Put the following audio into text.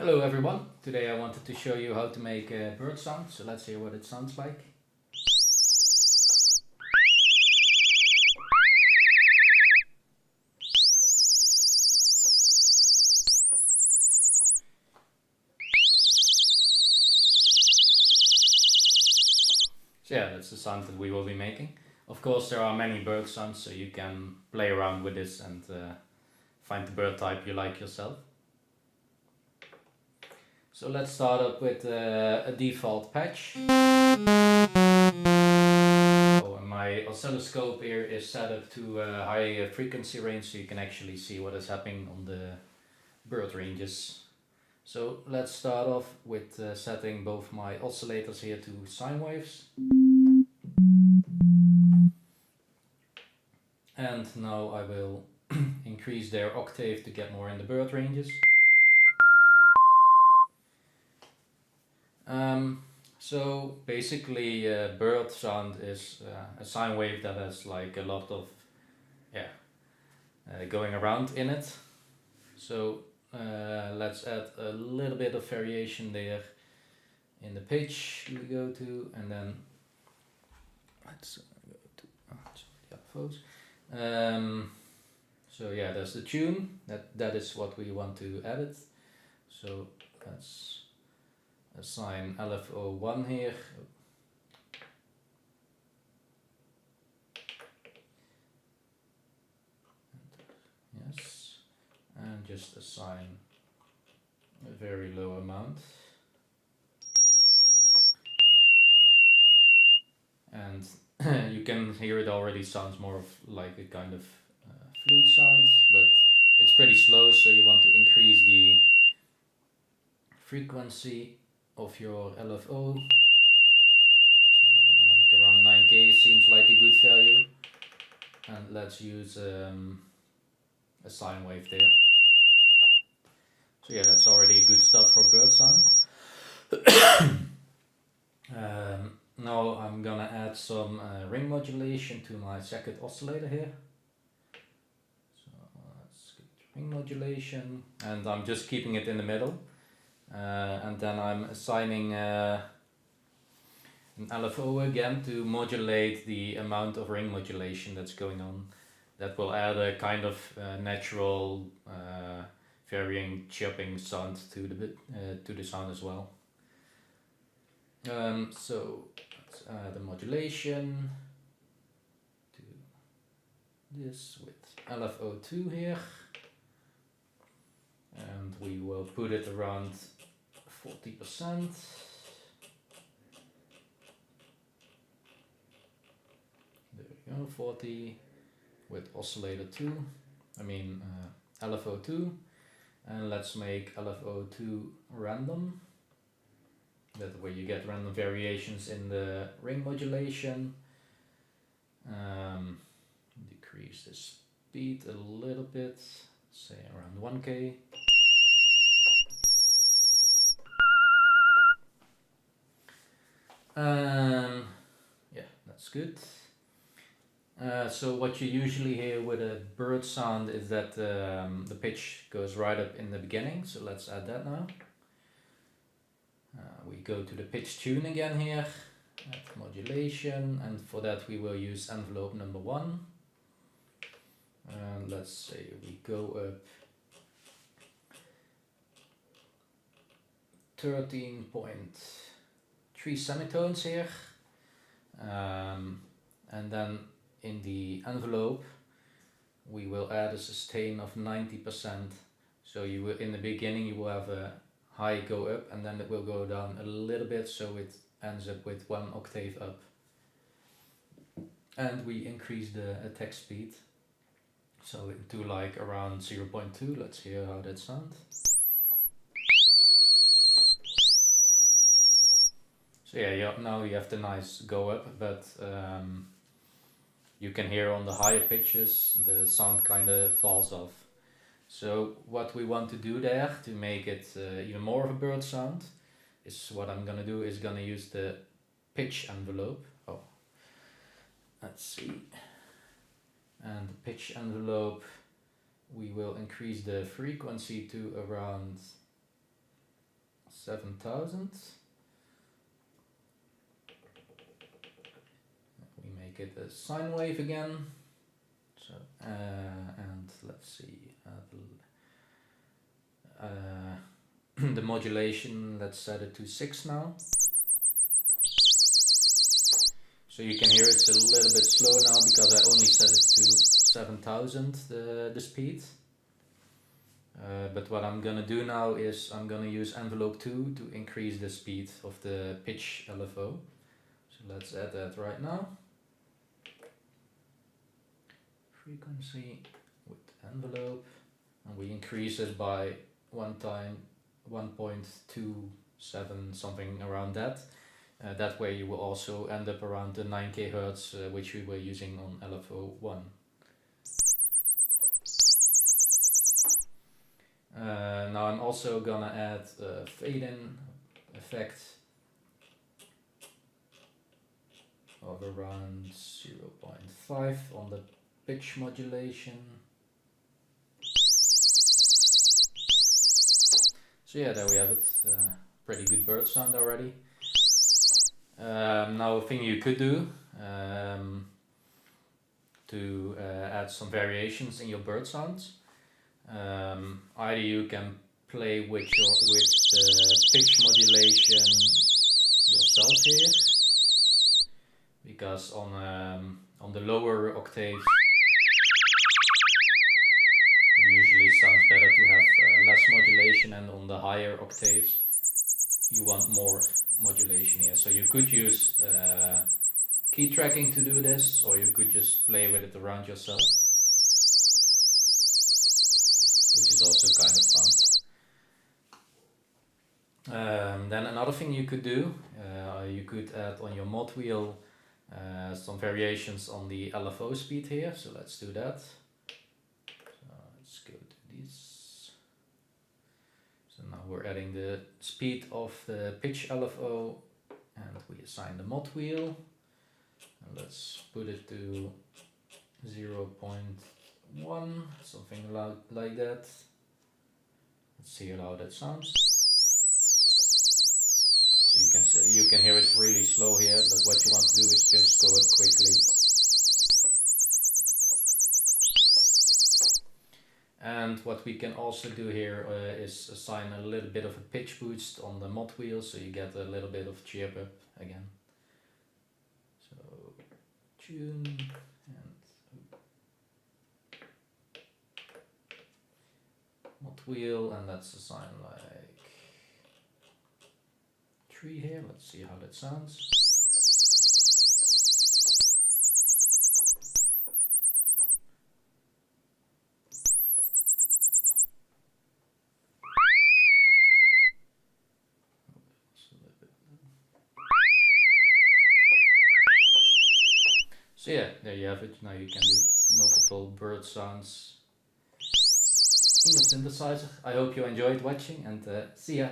Hello everyone, today I wanted to show you how to make a bird sound, so let's hear what it sounds like. So yeah, that's the sound that we will be making. Of course there are many bird sounds, so you can play around with this and find the bird type you like yourself. So let's start up with a default patch. Oh, and my oscilloscope here is set up to a high frequency range, so you can actually see what is happening on the bird ranges. So let's start off with setting both my oscillators here to sine waves. And now I will increase their octave to get more in the bird ranges. So basically bird sound is a sine wave that has like a lot of going around in it. So let's add a little bit of variation there in the pitch we go to, and then let's go to the LFOS. So yeah, there's the tune, that is what we want to edit. So let's assign LFO1 here. Yes, and just assign a very low amount. And you can hear it already sounds more of like a kind of flute sound, but it's pretty slow, so you want to increase the frequency of your LFO. So like around 9K seems like a good value. And let's use a sine wave there. So yeah, that's already a good start for bird sound. Now I'm gonna add some ring modulation to my second oscillator here. So let's get ring modulation, and I'm just keeping it in the middle. And then I'm assigning an LFO again to modulate the amount of ring modulation that's going on. That will add a kind of natural varying chirping sound to the sound as well. So let's add a modulation to this with LFO2 here, and we will put it around 40%. There we go, 40 with oscillator 2, LFO2, and let's make LFO2 random. That way you get random variations in the ring modulation. Decrease the speed a little bit, say around 1K. Yeah, that's good. So what you usually hear with a bird sound is that the pitch goes right up in the beginning, so let's add that now. We go to the pitch tune again here, add modulation, and for that we will use envelope number 1. And let's say we go up 13.3 semitones here, and then in the envelope we will add a sustain of 90%. So you will, in the beginning you will have a high go up, and then it will go down a little bit, so it ends up with 1 octave up. And we increase the attack speed, so to like around 0.2. Let's hear how that sounds. So yeah, now you have the nice go up, but you can hear on the higher pitches the sound kind of falls off. So what we want to do there to make it even more of a bird sound is what I'm gonna do is gonna use the pitch envelope. Oh, let's see. And the pitch envelope, we will increase the frequency to around 7000. We make it a sine wave again. So and let's see, the modulation, let's set it to 6 now. So you can hear it's a little bit slow now because I only set it to 7000 the speed. But what I'm gonna do now is I'm gonna use envelope 2 to increase the speed of the pitch LFO. So let's add that right now. Frequency with envelope, and we increase it by 1.27, something around that. That way you will also end up around the 9 kHz which we were using on LFO1. Now I'm also gonna add a fade-in effect of around 0.5 on the pitch modulation. So yeah, there we have it. Pretty good bird sound already. Now a thing you could do to add some variations in your bird sounds. Either you can play with the pitch modulation yourself here, because on the lower octaves it usually sounds better to have less modulation, and on the higher octaves you want more modulation here. So you could use key tracking to do this, or you could just play with it around yourself, which is also kind of fun. Then another thing you could do, you could add on your mod wheel some variations on the LFO speed here. So let's do that. So let's go to this. So now we're adding the speed of the pitch LFO, and we assign the mod wheel, and let's put it to 0.1, something like that. Let's see how that sounds. So you can hear it's really slow here, but what you want to do is just go up quickly. And what we can also do here is assign a little bit of a pitch boost on the mod wheel, so you get a little bit of chirp up again. So tune and mod wheel, and let's assign like 3 here. Let's see how that sounds. So yeah, there you have it. Now you can do multiple bird sounds in your synthesizer. I hope you enjoyed watching, and see ya!